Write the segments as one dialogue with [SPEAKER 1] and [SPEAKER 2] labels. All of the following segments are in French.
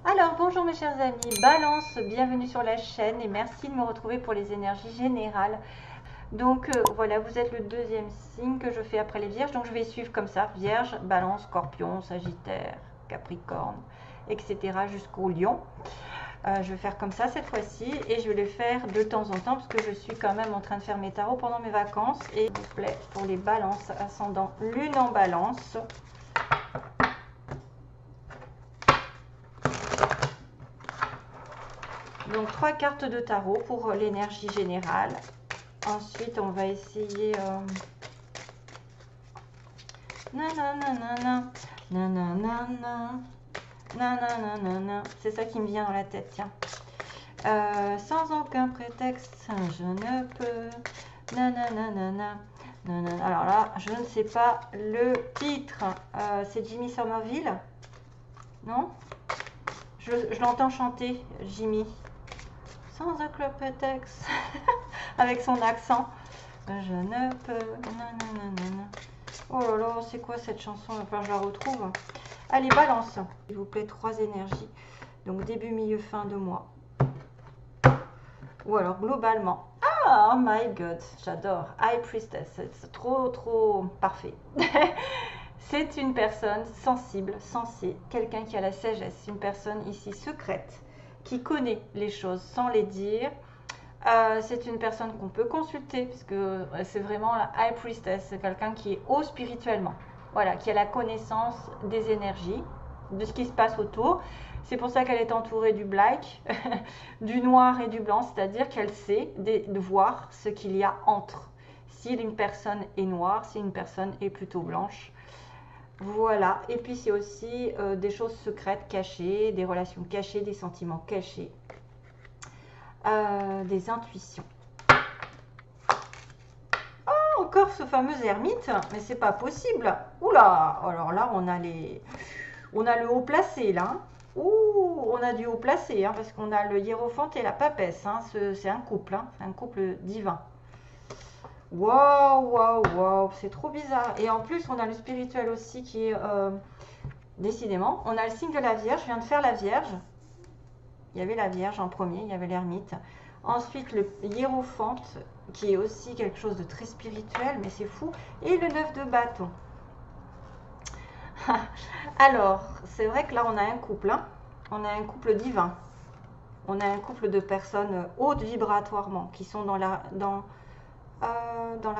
[SPEAKER 1] Alors, bonjour mes chers amis, Balance, bienvenue sur la chaîne et merci de me retrouver pour les énergies générales. Donc voilà, vous êtes le deuxième signe que je fais après les vierges, donc je vais suivre comme ça, Vierge, Balance, Scorpion, Sagittaire, Capricorne, etc. jusqu'au Lion. Je vais faire comme ça cette fois-ci et je vais le faire de temps en temps parce que je suis quand même en train de faire mes tarots pendant mes vacances. Et s'il vous plaît, pour les balances, ascendant Lune en Balance. Donc 3 cartes de tarot pour l'énergie générale. Ensuite, on va essayer... C'est ça qui me vient dans la tête, tiens. Sans aucun prétexte, je ne peux... Alors là, je ne sais pas le titre. C'est Jimmy Somerville? Non? Je l'entends chanter, Jimmy. Sans aucun prétexte. Avec son accent. Je ne peux... Oh là là, c'est quoi cette chanson? Il va falloir que je la retrouve. Allez, balance. S'il vous plaît, 3 énergies. Donc début, milieu, fin de mois. Ou alors globalement. Ah, oh my god, j'adore. High Priestess, c'est trop parfait. C'est une personne sensible, sensée, quelqu'un qui a la sagesse, une personne ici secrète, qui connaît les choses sans les dire. C'est une personne qu'on peut consulter, puisque c'est vraiment la High Priestess, c'est quelqu'un qui est haut spirituellement, voilà, qui a la connaissance des énergies, de ce qui se passe autour. C'est pour ça qu'elle est entourée du black, du noir et du blanc, c'est-à-dire qu'elle sait de voir ce qu'il y a entre. Si une personne est noire, si une personne est plutôt blanche. Voilà, et puis c'est aussi des choses secrètes, cachées, des relations cachées, des sentiments cachés. Des intuitions. Oh, encore ce fameux ermite, mais c'est pas possible. Oula, alors là on a le haut placé là. Ouh, on a du haut placé, hein, parce qu'on a le hiérophante et la papesse. Hein, c'est un couple, hein, c'est un couple divin. Waouh, waouh, waouh, c'est trop bizarre. Et en plus on a le spirituel aussi qui est décidément. On a le signe de la Vierge. Je viens de faire la Vierge. Il y avait la Vierge en premier, il y avait l'ermite. Ensuite, le hiérophante, qui est aussi quelque chose de très spirituel, mais c'est fou. Et le 9 de bâton. Alors, c'est vrai que là, on a un couple. Hein. On a un couple divin. On a un couple de personnes hautes vibratoirement, qui sont dans la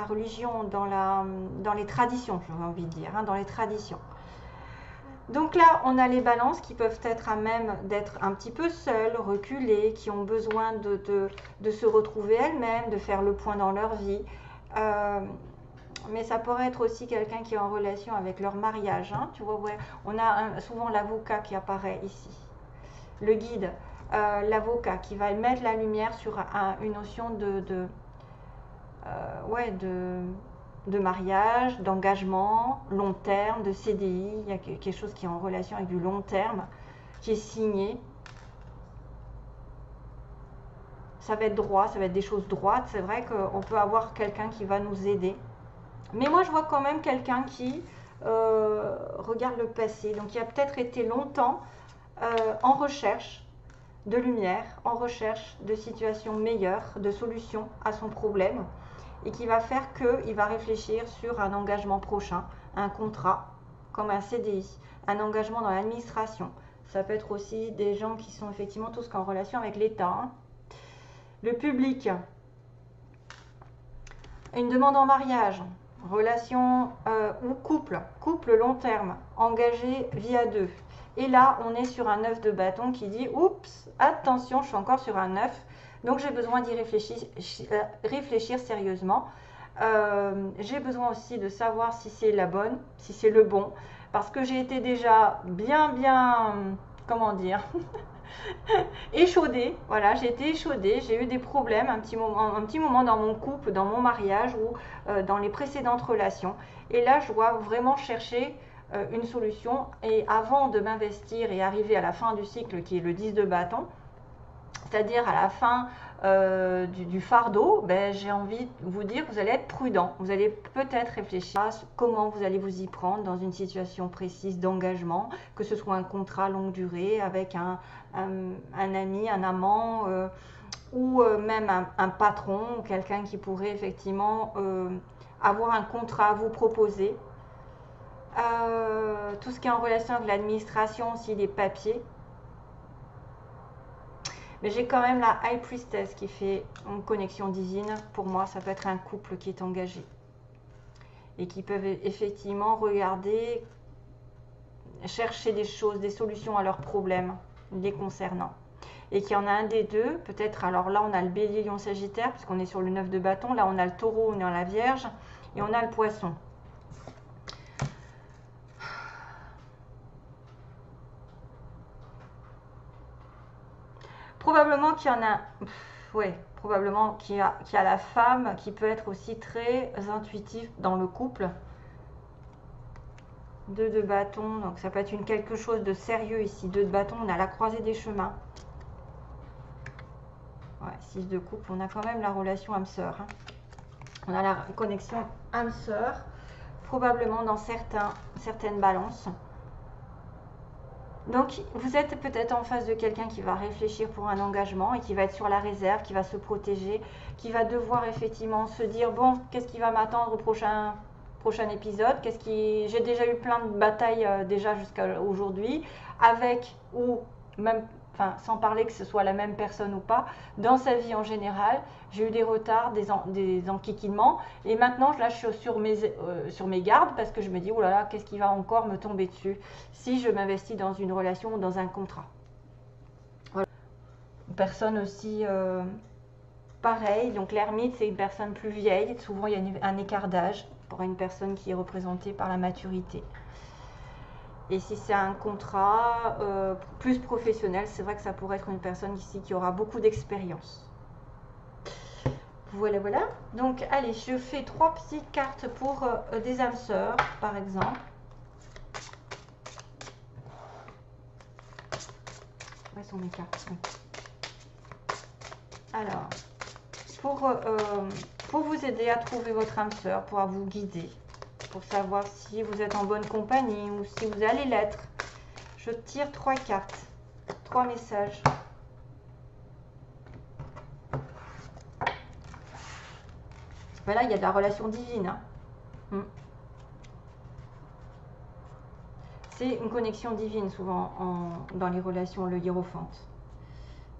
[SPEAKER 1] religion, dans les traditions, j'ai envie de dire, hein, dans les traditions. Donc là, on a les balances qui peuvent être à même d'être un petit peu seules, reculées, qui ont besoin de se retrouver elles-mêmes, de faire le point dans leur vie. Mais ça pourrait être aussi quelqu'un qui est en relation avec leur mariage. Hein, tu vois, ouais. On a souvent l'avocat qui apparaît ici, le guide, l'avocat qui va mettre la lumière sur une notion de mariage, d'engagement, long terme, de CDI. Il y a quelque chose qui est en relation avec du long terme, qui est signé. Ça va être droit, ça va être des choses droites. C'est vrai qu'on peut avoir quelqu'un qui va nous aider. Mais moi, je vois quand même quelqu'un qui regarde le passé. Donc, il a peut-être été longtemps en recherche de lumière, en recherche de situations meilleures, de solutions à son problème. Et qui va faire qu'il va réfléchir sur un engagement prochain, un contrat, comme un CDI, un engagement dans l'administration. Ça peut être aussi des gens qui sont effectivement tous en relation avec l'État. Hein. Le public, une demande en mariage, relation ou couple long terme, engagé via deux. Et là, on est sur un 9 de bâton qui dit « Oups, attention, je suis encore sur un 9. » Donc j'ai besoin d'y réfléchir sérieusement. J'ai besoin aussi de savoir si c'est la bonne, si c'est le bon. Parce que j'ai été déjà bien, comment dire, échaudée. Voilà, j'ai été échaudée, j'ai eu des problèmes un petit moment dans mon couple, dans mon mariage ou dans les précédentes relations. Et là, je dois vraiment chercher une solution. Et avant de m'investir et arriver à la fin du cycle qui est le 10 de bâton, c'est-à-dire à la fin du fardeau, ben, j'ai envie de vous dire que vous allez être prudent. Vous allez peut-être réfléchir à comment vous allez vous y prendre dans une situation précise d'engagement, que ce soit un contrat longue durée avec un ami, un amant, ou même un patron, ou quelqu'un qui pourrait effectivement avoir un contrat à vous proposer. Tout ce qui est en relation avec l'administration, aussi les papiers. Mais j'ai quand même la High Priestess qui fait une connexion divine. Pour moi, ça peut être un couple qui est engagé. Et qui peuvent effectivement regarder, chercher des choses, des solutions à leurs problèmes les concernant. Et qu'il y en a un des deux, peut-être, alors là on a le bélier, lion, sagittaire, puisqu'on est sur le 9 de bâton. Là on a le taureau, on est dans la vierge. Et on a le poisson. Probablement qu'il y en a, ouais, probablement qu'il y a la femme qui peut être aussi très intuitive dans le couple. 2 de bâton, donc ça peut être quelque chose de sérieux ici. 2 de bâton, on a la croisée des chemins. Ouais, 6 de couple, on a quand même la relation âme-sœur. Hein. On a la connexion âme-sœur, probablement dans certaines balances. Donc, vous êtes peut-être en face de quelqu'un qui va réfléchir pour un engagement et qui va être sur la réserve, qui va se protéger, qui va devoir effectivement se dire, bon, qu'est-ce qui va m'attendre au prochain épisode? J'ai déjà eu plein de batailles déjà jusqu'à aujourd'hui, avec ou même, enfin, sans parler que ce soit la même personne ou pas, dans sa vie en général, j'ai eu des retards, des enquiquinements, et maintenant là je suis sur mes gardes parce que je me dis, oh là là, qu'est-ce qui va encore me tomber dessus si je m'investis dans une relation ou dans un contrat. Voilà. Une personne aussi pareil, donc l'ermite c'est une personne plus vieille, souvent il y a un écart d'âge pour une personne qui est représentée par la maturité. Et si c'est un contrat plus professionnel, c'est vrai que ça pourrait être une personne ici qui aura beaucoup d'expérience. Voilà, voilà. Donc, allez, je fais 3 petites cartes pour des âmes sœurs, par exemple. Où sont mes cartes? Alors, pour vous aider à trouver votre âme sœur, pour vous guider, pour savoir si vous êtes en bonne compagnie ou si vous allez l'être. Je tire 3 cartes, 3 messages. Ben là, il y a de la relation divine. Hein. C'est une connexion divine souvent dans les relations, le hiérophante.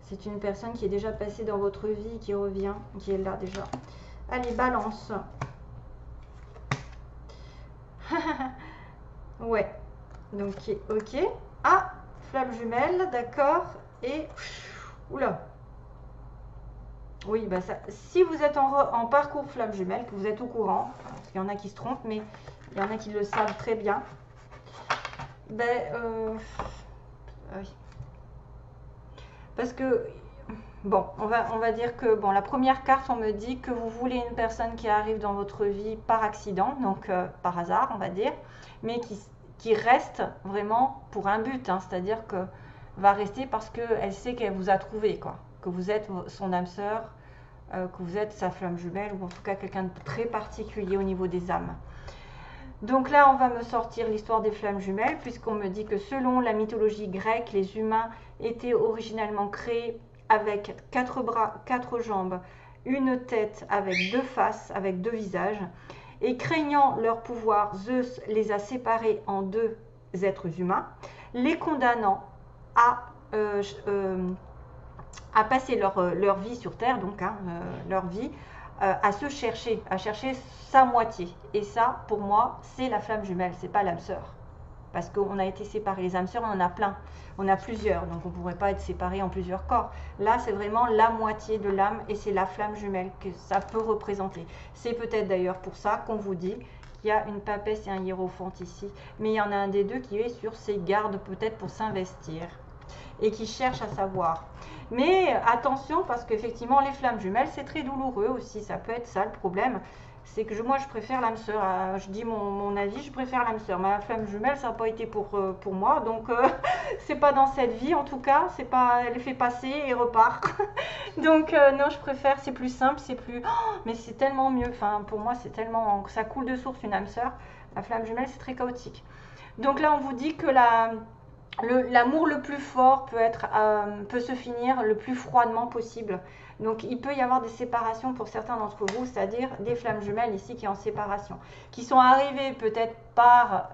[SPEAKER 1] C'est une personne qui est déjà passée dans votre vie, qui revient, qui est là déjà. Allez, balance. Ouais, donc ok. Ah, flamme jumelle, d'accord. Et oula. Oui, bah ça, si vous êtes en parcours flamme jumelle, que vous êtes au courant, parce qu'il y en a qui se trompent, mais il y en a qui le savent très bien. Ben, oui. Parce que bon, on va dire que bon, la première carte, on me dit que vous voulez une personne qui arrive dans votre vie par accident, donc par hasard, on va dire, mais qui reste vraiment pour un but, hein, c'est-à-dire que va rester parce qu'elle sait qu'elle vous a trouvé, quoi, que vous êtes son âme sœur, que vous êtes sa flamme jumelle, ou en tout cas quelqu'un de très particulier au niveau des âmes. Donc là, on va me sortir l'histoire des flammes jumelles, puisqu'on me dit que selon la mythologie grecque, les humains étaient originalement créés avec 4 bras, 4 jambes, une tête avec 2 faces, avec 2 visages. Et craignant leur pouvoir, Zeus les a séparés en 2 êtres humains, les condamnant à passer leur vie sur Terre, donc hein, leur vie, à chercher sa moitié. Et ça, pour moi, c'est la flamme jumelle, c'est pas l'âme sœur. Parce qu'on a été séparés. Les âmes sœurs, on en a plein. On a plusieurs, donc on ne pourrait pas être séparés en plusieurs corps. Là, c'est vraiment la moitié de l'âme et c'est la flamme jumelle que ça peut représenter. C'est peut-être d'ailleurs pour ça qu'on vous dit qu'il y a une papesse et un hiérophante ici. Mais il y en a un des deux qui est sur ses gardes peut-être pour s'investir et qui cherche à savoir. Mais attention, parce qu'effectivement, les flammes jumelles, c'est très douloureux aussi. Ça peut être ça le problème. c'est que moi je préfère l'âme sœur. Je dis mon avis, je préfère l'âme sœur. Ma flamme jumelle, ça n'a pas été pour moi, donc c'est pas dans cette vie en tout cas. C'est pas, elle fait passer et repart. Donc non, je préfère, c'est plus simple, c'est plus. Oh, mais c'est tellement mieux. Enfin, pour moi, c'est tellement, ça coule de source une âme sœur. La flamme jumelle, c'est très chaotique. Donc là, on vous dit que l'amour le plus fort peut se finir le plus froidement possible. Donc il peut y avoir des séparations pour certains d'entre vous, c'est-à-dire des flammes jumelles ici qui est en séparation, qui sont arrivées peut-être par...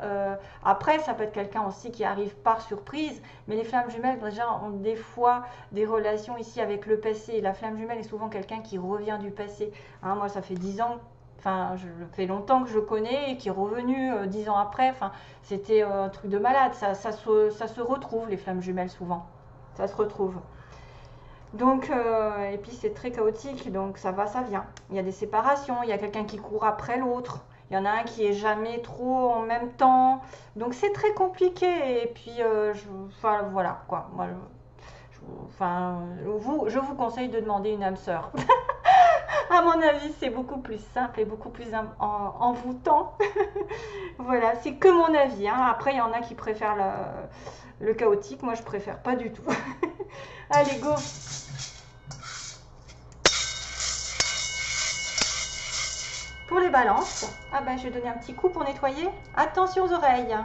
[SPEAKER 1] après, ça peut être quelqu'un aussi qui arrive par surprise, mais les flammes jumelles déjà ont des fois des relations ici avec le passé. La flamme jumelle est souvent quelqu'un qui revient du passé. Hein, moi, ça fait 10 ans, enfin, je fais longtemps que je connais et qui est revenu 10 ans après. Enfin, c'était un truc de malade. Ça se retrouve, les flammes jumelles, souvent. Ça se retrouve. Donc, et puis c'est très chaotique, donc ça va, ça vient. Il y a des séparations, il y a quelqu'un qui court après l'autre, il y en a un qui est jamais trop en même temps. Donc c'est très compliqué. Et puis, enfin, voilà quoi. Moi, je vous conseille de demander une âme sœur. À mon avis, c'est beaucoup plus simple et beaucoup plus envoûtant. Voilà, c'est que mon avis. Hein. Après, il y en a qui préfèrent le chaotique. Moi, je préfère pas du tout. Allez, go! Pour les balances, ah ben, je vais donner un petit coup pour nettoyer. Attention aux oreilles.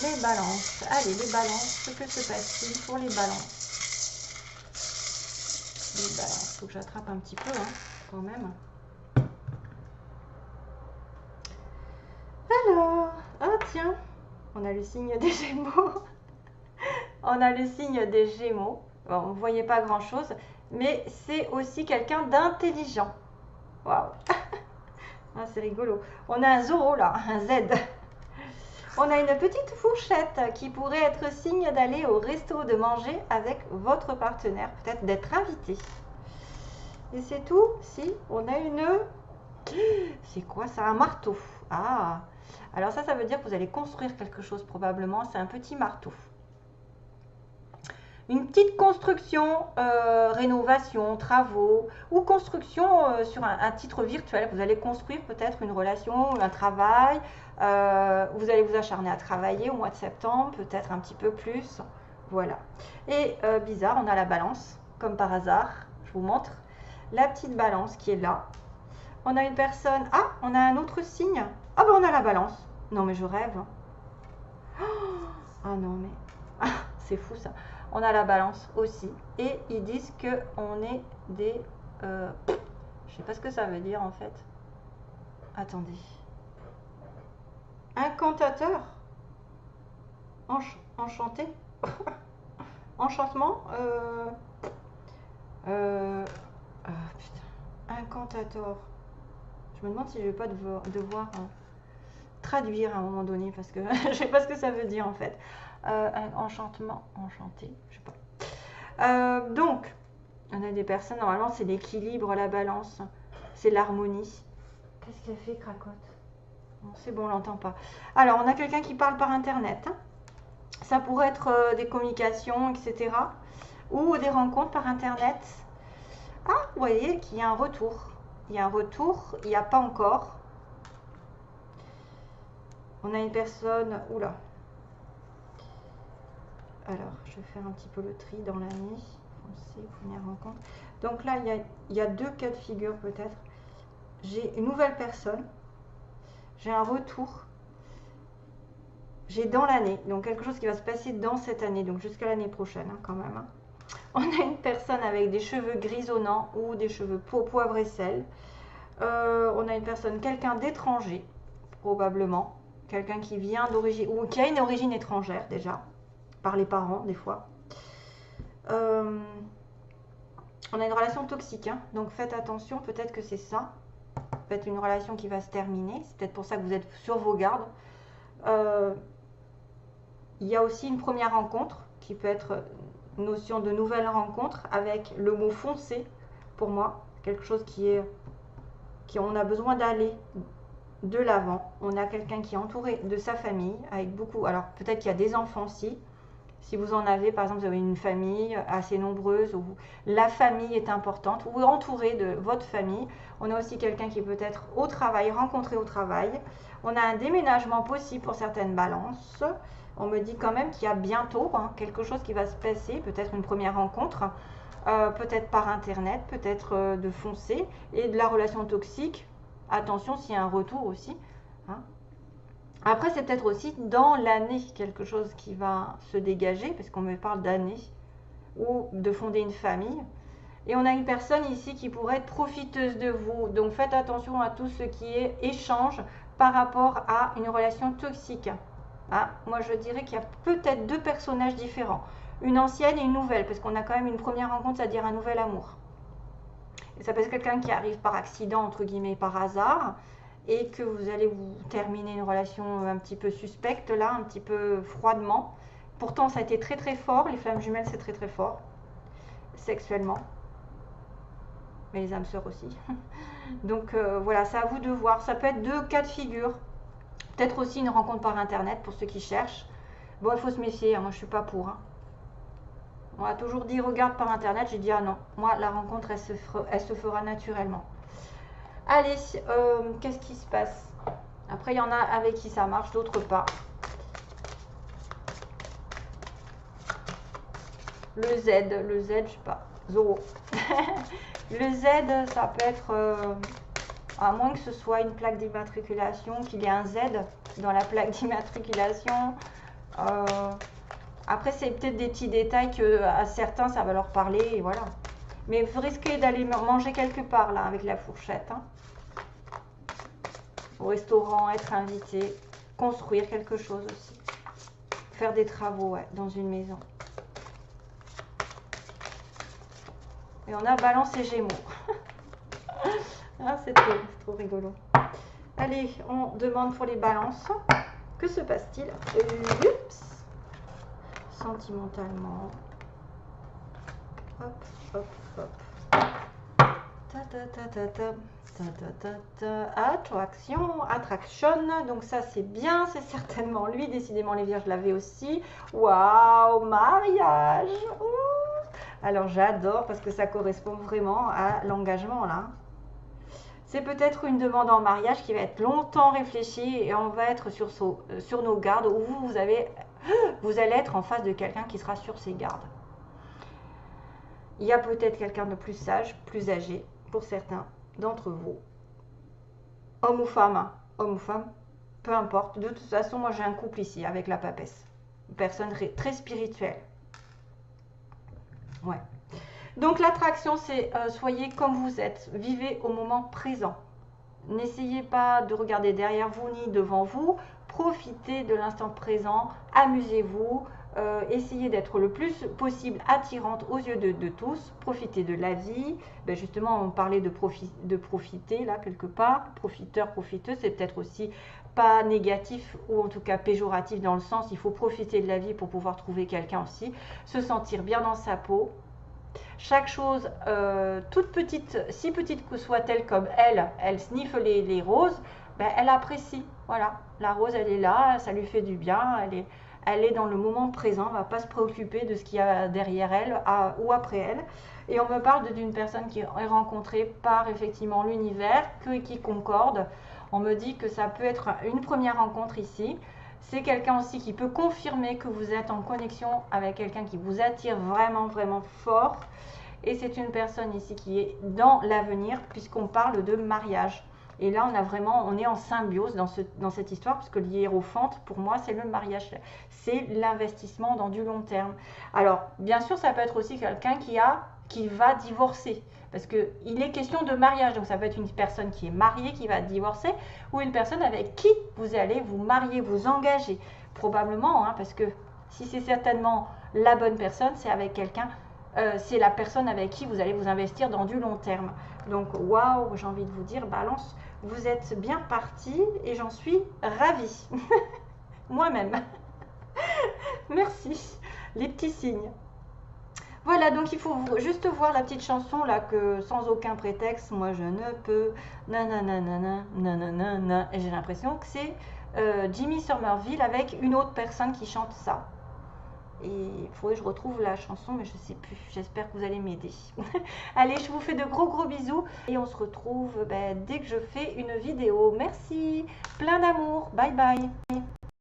[SPEAKER 1] Les balances. Allez, les balances. Que se passe-t-il pour les balances? Les balances. Faut que j'attrape un petit peu, hein, quand même. Alors, ah tiens, on a le signe des Gémeaux. On a le signe des Gémeaux. Bon, vous ne voyez pas grand-chose, mais c'est aussi quelqu'un d'intelligent. Waouh. Ah, c'est rigolo. On a un Zoro là, un Z. On a une petite fourchette qui pourrait être signe d'aller au resto, de manger avec votre partenaire, peut-être d'être invité. Et c'est tout. Si, on a une... C'est quoi ça? Un marteau. Ah, alors ça veut dire que vous allez construire quelque chose probablement. C'est un petit marteau. Une petite construction, rénovation, travaux ou construction sur un titre virtuel. Vous allez construire peut-être une relation, un travail. Vous allez vous acharner à travailler au mois de septembre, peut-être un petit peu plus. Voilà. Et bizarre, on a la balance, comme par hasard. Je vous montre. La petite balance qui est là. On a une personne. Ah, on a un autre signe. Ah ben on a la balance. Non mais je rêve. Ah non mais... Ah, c'est fou ça. On a la balance aussi. Et ils disent qu'on est des... je sais pas ce que ça veut dire en fait. Attendez. Incantateur. Enchanté. Enchantement. Putain. Incantateur. Je me demande si je vais pas devoir traduire à un moment donné parce que je sais pas ce que ça veut dire en fait. Enchantement, enchanté, je sais pas. Donc, on a des personnes, normalement c'est l'équilibre, la balance, c'est l'harmonie. Qu'est-ce qu'elle fait, cracotte? C'est bon, on l'entend pas. Alors, on a quelqu'un qui parle par internet. Hein. Ça pourrait être des communications, etc. Ou des rencontres par internet. Ah, vous voyez qu'il y a un retour. Il y a un retour, il n'y a pas encore. On a une personne... Oula. Alors, je vais faire un petit peu le tri dans l'année. Foncez, première rencontre. Donc là, il y a deux cas de figure peut-être. J'ai une nouvelle personne. J'ai un retour. J'ai dans l'année. Donc quelque chose qui va se passer dans cette année. Donc jusqu'à l'année prochaine hein, quand même. Hein. On a une personne avec des cheveux grisonnants ou des cheveux poivre et sel. On a une personne, quelqu'un d'étranger, probablement. Quelqu'un qui vient d'origine, ou qui a une origine étrangère déjà. Par les parents des fois. On a une relation toxique, hein, donc faites attention, peut-être que c'est ça. Peut-être une relation qui va se terminer, c'est peut-être pour ça que vous êtes sur vos gardes. Il y a aussi une première rencontre qui peut être une notion de nouvelle rencontre avec le mot foncé pour moi, quelque chose on a besoin d'aller de l'avant. On a quelqu'un qui est entouré de sa famille avec beaucoup, alors peut-être qu'il y a des enfants aussi. Si vous en avez, par exemple, vous avez une famille assez nombreuse, où la famille est importante, ou entouré de votre famille. On a aussi quelqu'un qui peut être au travail, rencontré au travail. On a un déménagement possible pour certaines balances. On me dit quand même qu'il y a bientôt quelque chose qui va se passer, peut-être une première rencontre, peut-être par internet, peut-être de foncer, et de la relation toxique. Attention s'il y a un retour aussi. Hein. Après, c'est peut-être aussi dans l'année quelque chose qui va se dégager, parce qu'on me parle d'année, ou de fonder une famille. Et on a une personne ici qui pourrait être profiteuse de vous. Donc faites attention à tout ce qui est échange par rapport à une relation toxique. Ah, moi je dirais qu'il y a peut-être deux personnages différents. Une ancienne et une nouvelle, parce qu'on a quand même une première rencontre, c'est-à-dire un nouvel amour. Et ça peut être quelqu'un qui arrive par accident, entre guillemets, par hasard, et que vous allez vous terminer une relation un petit peu suspecte, là, un petit peu froidement. Pourtant, ça a été très très fort. Les flammes jumelles, c'est très très fort, sexuellement. Mais les âmes sœurs aussi. Donc voilà, c'est à vous de voir. Ça peut être deux cas de figure. Peut-être aussi une rencontre par internet pour ceux qui cherchent. Bon, il faut se méfier, hein, moi je suis pas pour. Hein. On m'a toujours dit regarde par internet, j'ai dit ah non, moi la rencontre elle se fera naturellement. Allez, qu'est-ce qui se passe? Après il y en a avec qui ça marche, d'autres pas. Le Z, je sais pas, Zoro. Le Z, ça peut être, à moins que ce soit une plaque d'immatriculation, qu'il y ait un Z dans la plaque d'immatriculation. Après, c'est peut-être des petits détails que à certains, ça va leur parler, et voilà. Mais vous risquez d'aller manger quelque part, là, avec la fourchette. Hein. Au restaurant, être invité, construire quelque chose aussi. Faire des travaux, ouais, dans une maison. Et on a Balance et Gémeaux. Ah, c'est trop rigolo. Allez, on demande pour les balances. Que se passe-t-il? Oups. Sentimentalement. Hop, hop, hop. Ta ta ta ta ta. Ta, ta, ta, ta. Attraction. Donc ça c'est bien, c'est certainement lui. Décidément les vierges l'avaient aussi. Waouh, mariage. Ouh. Alors j'adore parce que ça correspond vraiment à l'engagement là. C'est peut-être une demande en mariage qui va être longtemps réfléchie et on va être sur nos gardes où vous allez être en face de quelqu'un qui sera sur ses gardes. Il y a peut-être quelqu'un de plus sage, plus âgé pour certains d'entre vous. Homme ou femme, peu importe. De toute façon, moi j'ai un couple ici avec la papesse. Une personne très spirituelle. Ouais. Donc l'attraction, c'est soyez comme vous êtes, vivez au moment présent. N'essayez pas de regarder derrière vous ni devant vous, profitez de l'instant présent, amusez-vous, essayez d'être le plus possible attirante aux yeux de tous, profitez de la vie. Ben justement, on parlait de profiter là quelque part, profiteur, profiteuse, c'est peut-être aussi pas négatif ou en tout cas péjoratif dans le sens, il faut profiter de la vie pour pouvoir trouver quelqu'un aussi, se sentir bien dans sa peau. Chaque chose, toute petite, si petite que soit-elle comme elle sniffe les roses, ben, elle apprécie. Voilà, la rose, elle est là, ça lui fait du bien, elle est dans le moment présent, elle ne va pas se préoccuper de ce qu'il y a derrière elle ou après elle. Et on me parle d'une personne qui est rencontrée par effectivement l'univers, qui concorde. On me dit que ça peut être une première rencontre ici. C'est quelqu'un aussi qui peut confirmer que vous êtes en connexion avec quelqu'un qui vous attire vraiment, vraiment fort. Et c'est une personne ici qui est dans l'avenir puisqu'on parle de mariage. Et là, on est en symbiose dans cette histoire puisque l'hiérophante, pour moi, c'est le mariage. C'est l'investissement dans du long terme. Alors, bien sûr, ça peut être aussi quelqu'un qui va divorcer. Parce qu'il est question de mariage, donc ça peut être une personne qui est mariée, qui va divorcer, ou une personne avec qui vous allez vous marier, vous engager. Probablement, hein, parce que si c'est certainement la bonne personne, c'est avec quelqu'un, c'est la personne avec qui vous allez vous investir dans du long terme. Donc, waouh, j'ai envie de vous dire, Balance, vous êtes bien parti et j'en suis ravie. Moi-même. Merci. Les petits signes. Voilà, donc il faut juste voir la petite chanson là que sans aucun prétexte, moi je ne peux, nanana, nanana, et j'ai l'impression que c'est Jimmy Somerville avec une autre personne qui chante ça. Et il faudrait que je retrouve la chanson, mais je sais plus. J'espère que vous allez m'aider. Allez, je vous fais de gros bisous et on se retrouve dès que je fais une vidéo. Merci, plein d'amour. Bye bye.